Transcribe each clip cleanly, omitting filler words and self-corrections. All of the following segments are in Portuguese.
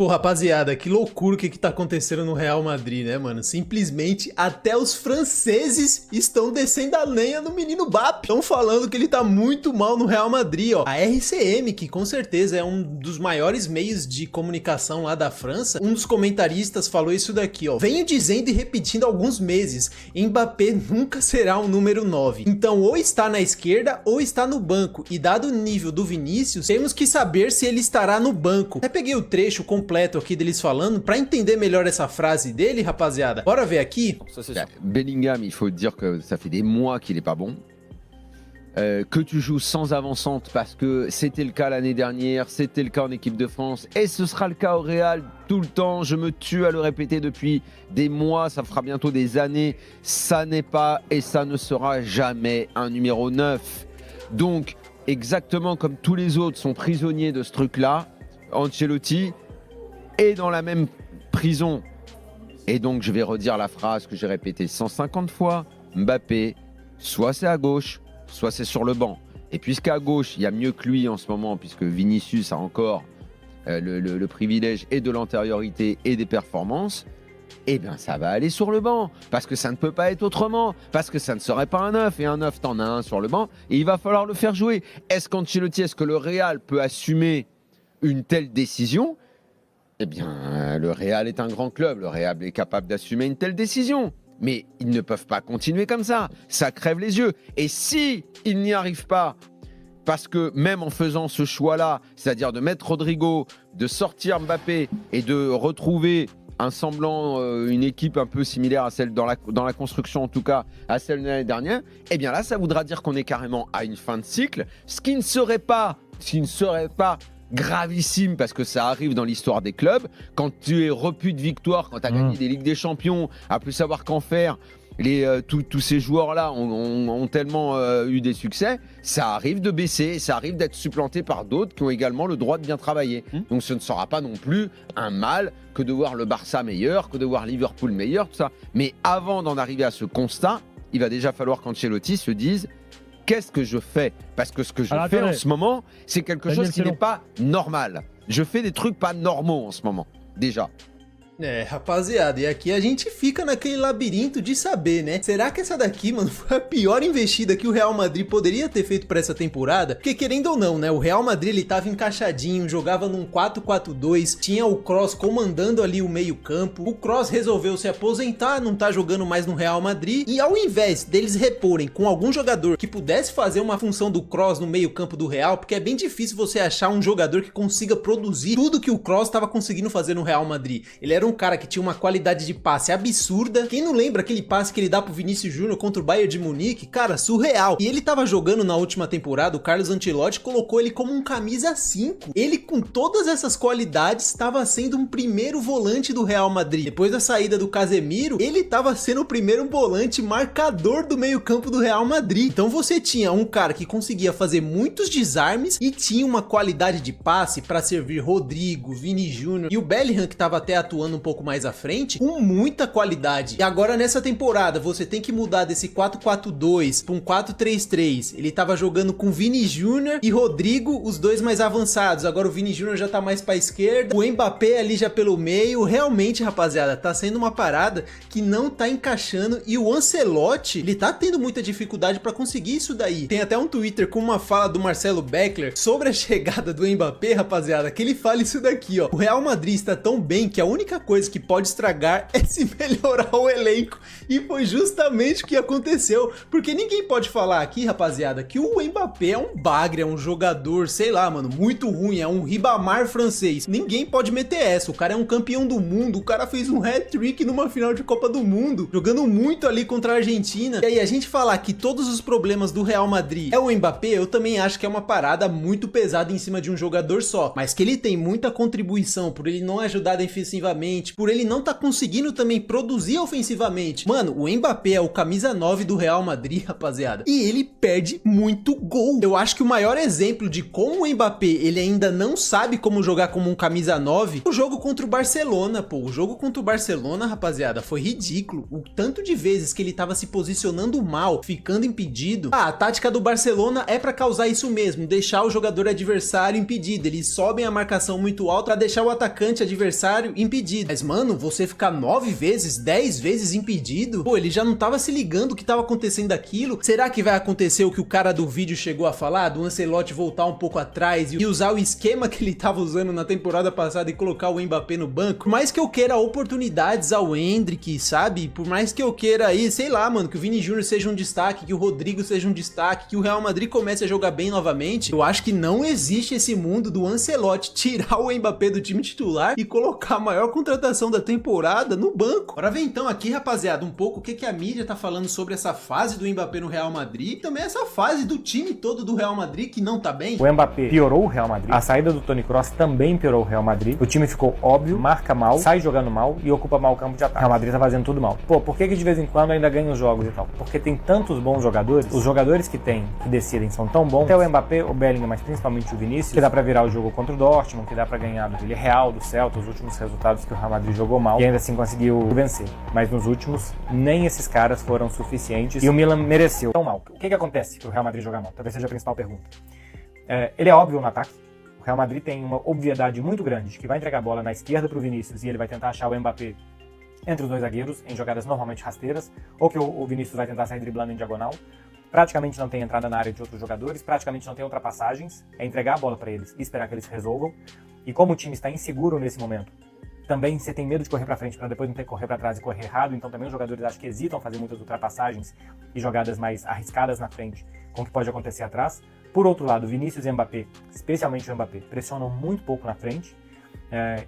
Pô, rapaziada, que loucura o que tá acontecendo no Real Madrid, né, mano? Simplesmente até os franceses estão descendo a lenha no menino Mbappé. Estão falando que ele tá muito mal no Real Madrid, ó. A RCM, que com certeza é um dos maiores meios de comunicação lá da França, um dos comentaristas falou isso daqui, ó. Venho dizendo e repetindo há alguns meses, Mbappé nunca será um número 9. Então ou está na esquerda ou está no banco. E dado o nível do Vinícius, temos que saber se ele estará no banco. Até peguei o trecho completo aqui deles falando pra entender melhor essa frase dele, rapaziada. Bora ver aqui. Bellingham, il faut dire que ça fait des mois qu'il est pas bon. Que tu joues sans avant-centre parce que c'était le cas l'année dernière, c'était le cas en équipe de France et ce sera le cas au Real tout le temps. Je me tue à le répéter depuis des mois, ça fera bientôt des années. Ça n'est pas et ça ne sera jamais un numéro 9. Donc, exactement comme tous les autres sont prisonniers de ce truc-là, Ancelotti est dans la même prison. Et donc, je vais redire la phrase que j'ai répétée 150 fois. Mbappé, soit c'est à gauche, soit c'est sur le banc. Et puisqu'à gauche, il y a mieux que lui en ce moment, puisque Vinicius a encore le privilège et de l'antériorité et des performances, eh bien, ça va aller sur le banc. Parce que ça ne peut pas être autrement. Parce que ça ne serait pas un 9. Et un 9, t'en as un sur le banc. Et il va falloir le faire jouer. Est-ce qu'Ancelotti, est-ce que le Real peut assumer une telle décision ? Eh bien, le Real est un grand club. Le Real est capable d'assumer une telle décision. Mais ils ne peuvent pas continuer comme ça. Ça crève les yeux. Et si ils n'y arrivent pas, parce que même en faisant ce choix-là, c'est-à-dire de mettre Rodrigo, de sortir Mbappé et de retrouver un semblant, une équipe un peu similaire à celle dans la construction, en tout cas à celle de l'année dernière, eh bien là, ça voudra dire qu'on est carrément à une fin de cycle, ce qui ne serait pas gravissime parce que ça arrive dans l'histoire des clubs. Quand tu es repu de victoire, quand tu as gagné des Ligues des Champions, à plus savoir qu'en faire, tous ces joueurs-là ont tellement eu des succès, ça arrive de baisser, ça arrive d'être supplanté par d'autres qui ont également le droit de bien travailler. Donc ce ne sera pas non plus un mal que de voir le Barça meilleur, que de voir Liverpool meilleur, tout ça. Mais avant d'en arriver à ce constat, il va déjà falloir qu'Ancelotti se dise: qu'est-ce que je fais? Parce que ce que je fais en ce moment, c'est quelque chose qui n'est pas normal. Je fais des trucs pas normaux en ce moment, déjà. É, rapaziada, e aqui a gente fica naquele labirinto de saber, né? Será que essa daqui, mano, foi a pior investida que o Real Madrid poderia ter feito pra essa temporada? Porque querendo ou não, né? O Real Madrid, ele tava encaixadinho, jogava num 4-4-2, tinha o Kroos comandando ali o meio campo, o Kroos resolveu se aposentar, não tá jogando mais no Real Madrid, e ao invés deles reporem com algum jogador que pudesse fazer uma função do Kroos no meio campo do Real, porque é bem difícil você achar um jogador que consiga produzir tudo que o Kroos tava conseguindo fazer no Real Madrid. Ele era um cara que tinha uma qualidade de passe absurda. Quem não lembra aquele passe que ele dá pro Vinícius Júnior contra o Bayern de Munique? Cara, surreal. E ele tava jogando na última temporada, o Carlos Ancelotti colocou ele como um camisa 5. Ele, com todas essas qualidades, estava sendo um primeiro volante do Real Madrid. Depois da saída do Casemiro, ele estava sendo o primeiro volante marcador do meio campo do Real Madrid. Então você tinha um cara que conseguia fazer muitos desarmes e tinha uma qualidade de passe para servir Rodrigo, Vini Júnior e o Bellingham, que estava até atuando um pouco mais à frente, com muita qualidade. E agora nessa temporada você tem que mudar desse 4-4-2 para um 4-3-3. Ele tava jogando com Vini Júnior e Rodrigo, os dois mais avançados. Agora o Vini Júnior já tá mais para esquerda, o Mbappé ali já pelo meio. Realmente, rapaziada, tá sendo uma parada que não tá encaixando, e o Ancelotti, ele tá tendo muita dificuldade para conseguir isso daí. Tem até um Twitter com uma fala do Marcelo Beckler sobre a chegada do Mbappé, rapaziada, que ele fala isso daqui, ó: o Real Madrid está tão bem que a única coisa que pode estragar é se melhorar o elenco. E foi justamente o que aconteceu, porque ninguém pode falar aqui, rapaziada, que o Mbappé é um bagre, é um jogador, sei lá, mano, muito ruim, é um Ribamar francês. Ninguém pode meter essa. O cara é um campeão do mundo, o cara fez um hat-trick numa final de Copa do Mundo, jogando muito ali contra a Argentina. E aí a gente falar que todos os problemas do Real Madrid é o Mbappé, eu também acho que é uma parada muito pesada em cima de um jogador só. Mas que ele tem muita contribuição por ele não ajudar defensivamente, ofensivamente, por ele não tá conseguindo também produzir ofensivamente. Mano, o Mbappé é o camisa 9 do Real Madrid, rapaziada, e ele perde muito gol. Eu acho que o maior exemplo de como o Mbappé, ele ainda não sabe como jogar como um camisa 9, o jogo contra o Barcelona, pô. O jogo contra o Barcelona, rapaziada, foi ridículo. O tanto de vezes que ele tava se posicionando mal, ficando impedido. A tática do Barcelona é pra causar isso mesmo, deixar o jogador adversário impedido. Eles sobem a marcação muito alta pra deixar o atacante adversário impedido. Mas, mano, você ficar 9 vezes, 10 vezes impedido, pô, ele já não tava se ligando o que tava acontecendo aquilo. Será que vai acontecer o que o cara do vídeo chegou a falar, do Ancelotti voltar um pouco atrás e usar o esquema que ele tava usando na temporada passada e colocar o Mbappé no banco? Por mais que eu queira oportunidades ao Endrick, sabe? Por mais que eu queira aí, sei lá, mano, que o Vini Júnior seja um destaque, que o Rodrigo seja um destaque, que o Real Madrid comece a jogar bem novamente, eu acho que não existe esse mundo do Ancelotti tirar o Mbappé do time titular e colocar a maior contratação da temporada no banco. Bora ver então aqui, rapaziada, um pouco o que a mídia tá falando sobre essa fase do Mbappé no Real Madrid e também essa fase do time todo do Real Madrid que não tá bem. O Mbappé piorou o Real Madrid, a saída do Toni Kroos também piorou o Real Madrid, o time ficou óbvio, marca mal, sai jogando mal e ocupa mal o campo de ataque. O Real Madrid tá fazendo tudo mal. Pô, por que de vez em quando ainda ganha os jogos e tal? Porque tem tantos bons jogadores, os jogadores que decidem são tão bons, até o Mbappé, o Bellingham, mas principalmente o Vinícius, que dá pra virar o jogo contra o Dortmund, que dá pra ganhar do Villarreal, do Celta, os últimos resultados que o Real Madrid jogou mal e ainda assim conseguiu vencer. Mas nos últimos, nem esses caras foram suficientes e o Milan mereceu tão mal. O que acontece pro Real Madrid jogar mal? Talvez seja a principal pergunta. Ele é óbvio no ataque. O Real Madrid tem uma obviedade muito grande de que vai entregar a bola na esquerda pro Vinícius e ele vai tentar achar o Mbappé entre os dois zagueiros, em jogadas normalmente rasteiras, ou que o Vinícius vai tentar sair driblando em diagonal. Praticamente não tem entrada na área de outros jogadores, praticamente não tem ultrapassagens, é entregar a bola para eles e esperar que eles resolvam. E como o time está inseguro nesse momento, também você tem medo de correr para frente para depois não ter que correr para trás e correr errado, então também os jogadores acho que hesitam fazer muitas ultrapassagens e jogadas mais arriscadas na frente, com o que pode acontecer atrás. Por outro lado, Vinícius e Mbappé, especialmente o Mbappé, pressionam muito pouco na frente.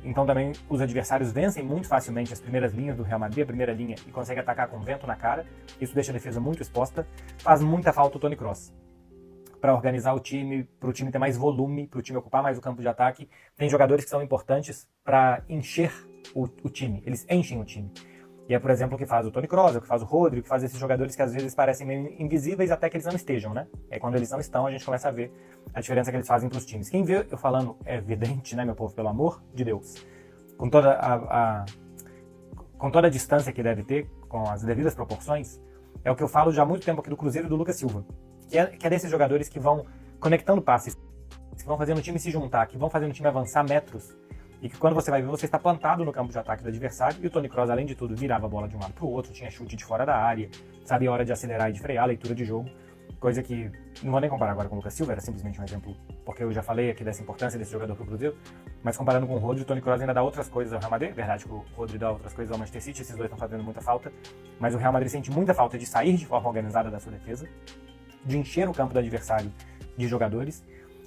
Então também os adversários vencem muito facilmente as primeiras linhas do Real Madrid, a primeira linha, e conseguem atacar com vento na cara. Isso deixa a defesa muito exposta. Faz muita falta o Toni Kroos para organizar o time, para o time ter mais volume, para o time ocupar mais o campo de ataque. Tem jogadores que são importantes para encher o time, eles enchem o time. E é, por exemplo, o que faz o Toni Kroos, o que faz o Rodrigo, o que faz esses jogadores que às vezes parecem meio invisíveis até que eles não estejam, né? E aí, quando eles não estão, a gente começa a ver a diferença que eles fazem para os times. Quem vê eu falando é evidente, né, meu povo, pelo amor de Deus. Com toda a distância que deve ter, com as devidas proporções, é o que eu falo já há muito tempo aqui do Cruzeiro e do Lucas Silva, que é desses jogadores que vão conectando passes, que vão fazendo o time se juntar, que vão fazendo o time avançar metros, e que quando você vai ver, você está plantado no campo de ataque do adversário, e o Toni Kroos, além de tudo, virava a bola de um lado para o outro, tinha chute de fora da área, sabia a hora de acelerar e de frear, leitura de jogo, coisa que não vou nem comparar agora com o Lucas Silva, era simplesmente um exemplo, porque eu já falei aqui dessa importância desse jogador para o Cruzeiro, mas comparando com o Rodrigo, o Toni Kroos ainda dá outras coisas ao Real Madrid. É verdade que o Rodrigo dá outras coisas ao Manchester City, esses dois estão fazendo muita falta, mas o Real Madrid sente muita falta de sair de forma organizada da sua defesa, de encher o campo do adversário de jogadores,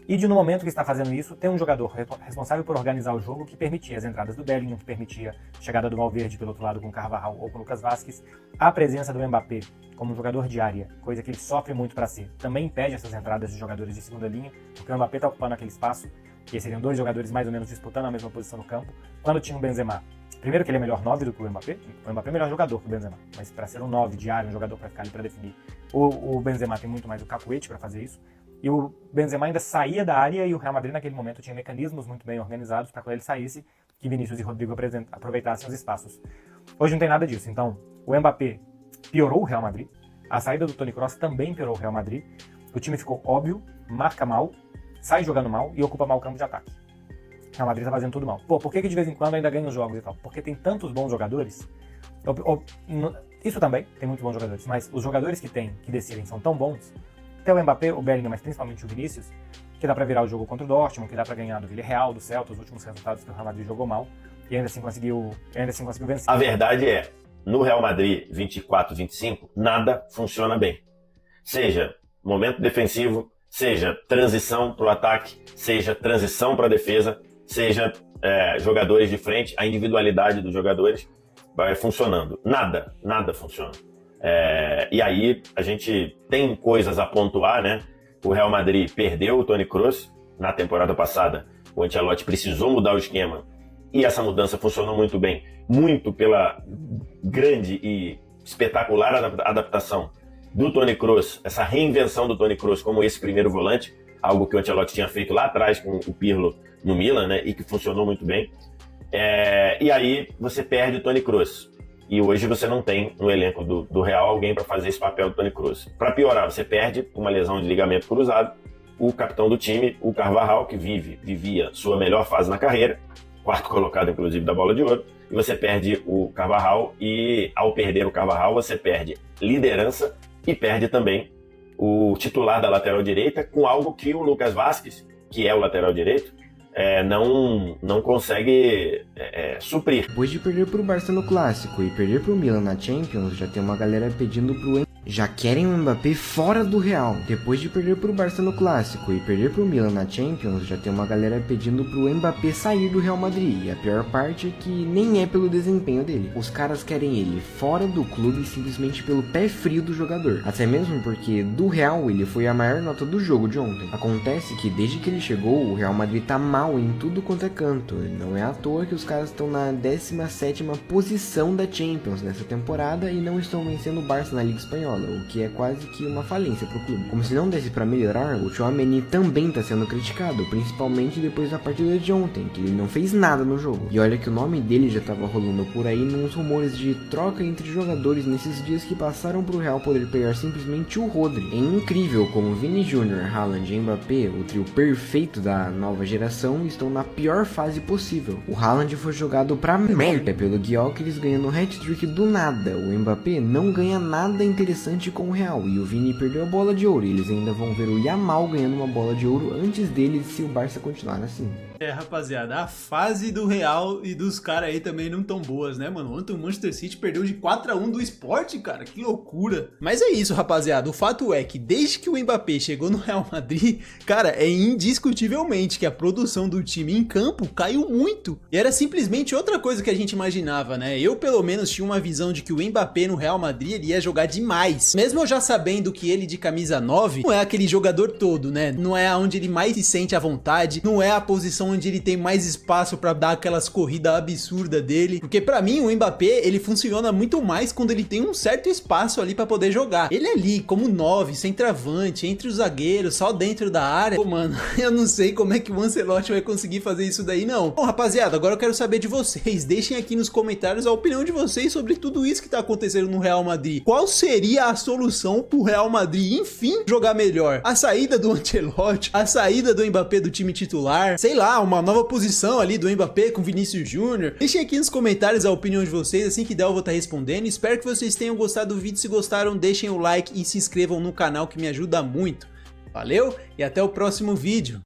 e de no momento que está fazendo isso, ter um jogador responsável por organizar o jogo que permitia as entradas do Bellingham, que permitia a chegada do Valverde pelo outro lado com o Carvajal ou com o Lucas Vázquez, a presença do Mbappé como um jogador de área, coisa que ele sofre muito para ser. Também impede essas entradas de jogadores de segunda linha, porque o Mbappé está ocupando aquele espaço, que seriam dois jogadores mais ou menos disputando a mesma posição no campo. Quando tinha o Benzema, primeiro que ele é melhor 9 do que o Mbappé é melhor jogador que o Benzema, mas para ser um 9 de área, um jogador para ficar ali para definir, o Benzema tem muito mais o cacuete para fazer isso. E o Benzema ainda saía da área e o Real Madrid naquele momento tinha mecanismos muito bem organizados para quando ele saísse, que Vinícius e Rodrigo aproveitassem os espaços. Hoje não tem nada disso, então o Mbappé piorou o Real Madrid, a saída do Toni Kroos também piorou o Real Madrid, o time ficou óbvio, marca mal, sai jogando mal e ocupa mal o campo de ataque. O Real Madrid tá fazendo tudo mal. Pô, por que de vez em quando ainda ganha os jogos e tal? Porque tem tantos bons jogadores, isso também, tem muitos bons jogadores, mas os jogadores que decidem são tão bons. Até o Mbappé, o Bellingham, mas principalmente o Vinícius, que dá pra virar o jogo contra o Dortmund, que dá pra ganhar do Villarreal, do Celta, os últimos resultados que o Real Madrid jogou mal, e ainda assim conseguiu vencer. A verdade é, no Real Madrid 24-25, nada funciona bem. Seja momento defensivo, seja transição pro ataque, seja transição pra defesa, seja jogadores de frente, a individualidade dos jogadores vai funcionando. Nada funciona. E aí a gente tem coisas a pontuar, né? O Real Madrid perdeu o Toni Kroos na temporada passada. O Ancelotti precisou mudar o esquema e essa mudança funcionou muito bem, muito pela grande e espetacular adaptação do Toni Kroos, essa reinvenção do Toni Kroos como esse primeiro volante, algo que o Ancelotti tinha feito lá atrás com o Pirlo no Milan, né, e que funcionou muito bem. E aí você perde o Toni Kroos. E hoje você não tem no elenco do Real alguém para fazer esse papel do Toni Kroos. Para piorar, você perde uma lesão de ligamento cruzado, o capitão do time, o Carvajal, que vivia sua melhor fase na carreira, quarto colocado inclusive da Bola de Ouro, e você perde o Carvajal, e ao perder o Carvajal você perde liderança e perde também o titular da lateral direita, com algo que o Lucas Vázquez, que é o lateral direito, não consegue suprir. Depois de perder pro Barça no Clássico e perder pro Milan na Champions, já tem uma galera pedindo pro já querem o Mbappé fora do Real. Depois de perder pro Barça no Clássico e perder pro Milan na Champions, já tem uma galera pedindo pro Mbappé sair do Real Madrid. E a pior parte é que nem é pelo desempenho dele. Os caras querem ele fora do clube simplesmente pelo pé frio do jogador. Até mesmo porque do Real ele foi a maior nota do jogo de ontem. Acontece que desde que ele chegou, o Real Madrid tá mal em tudo quanto é canto. Não é à toa que os caras estão na 17ª posição da Champions nessa temporada e não estão vencendo o Barça na Liga Espanhola, o que é quase que uma falência pro clube. Como se não desse pra melhorar, o Tchouaméni também tá sendo criticado, principalmente depois da partida de ontem, que ele não fez nada no jogo. E olha que o nome dele já tava rolando por aí nos rumores de troca entre jogadores nesses dias que passaram pro Real poder pegar simplesmente o Rodri. É incrível como Vini Júnior, Haaland e Mbappé, o trio perfeito da nova geração, estão na pior fase possível. O Haaland foi jogado pra merda pelo Gyökeres ganhando hat-trick do nada. O Mbappé não ganha nada interessante com o Real, e o Vini perdeu a bola de ouro, e eles ainda vão ver o Yamal ganhando uma bola de ouro antes deles se o Barça continuar assim. Rapaziada, a fase do Real e dos caras aí também não tão boas, né, mano? Ontem o Manchester City perdeu de 4-1 do Sport, cara, que loucura. Mas é isso, rapaziada, o fato é que desde que o Mbappé chegou no Real Madrid, cara, é indiscutivelmente que a produção do time em campo caiu muito. E era simplesmente outra coisa que a gente imaginava, né? Eu, pelo menos, tinha uma visão de que o Mbappé no Real Madrid ele ia jogar demais. Mesmo eu já sabendo que ele de camisa 9 não é aquele jogador todo, né? Não é onde ele mais se sente à vontade, não é a posição onde ele tem mais espaço pra dar aquelas corridas absurdas dele, porque pra mim o Mbappé, ele funciona muito mais quando ele tem um certo espaço ali pra poder jogar. Ele ali, como 9, centroavante, entre os zagueiros, só dentro da área. Pô, mano, eu não sei como é que o Ancelotti vai conseguir fazer isso daí, não. Bom, rapaziada, agora eu quero saber de vocês. Deixem aqui nos comentários a opinião de vocês sobre tudo isso que tá acontecendo no Real Madrid. Qual seria a solução pro Real Madrid, enfim, jogar melhor? A saída do Ancelotti, a saída do Mbappé do time titular, sei lá, uma nova posição ali do Mbappé com Vinícius Júnior. Deixem aqui nos comentários a opinião de vocês, assim que der eu vou estar respondendo. Espero que vocês tenham gostado do vídeo. Se gostaram, deixem o like e se inscrevam no canal, que me ajuda muito. Valeu e até o próximo vídeo.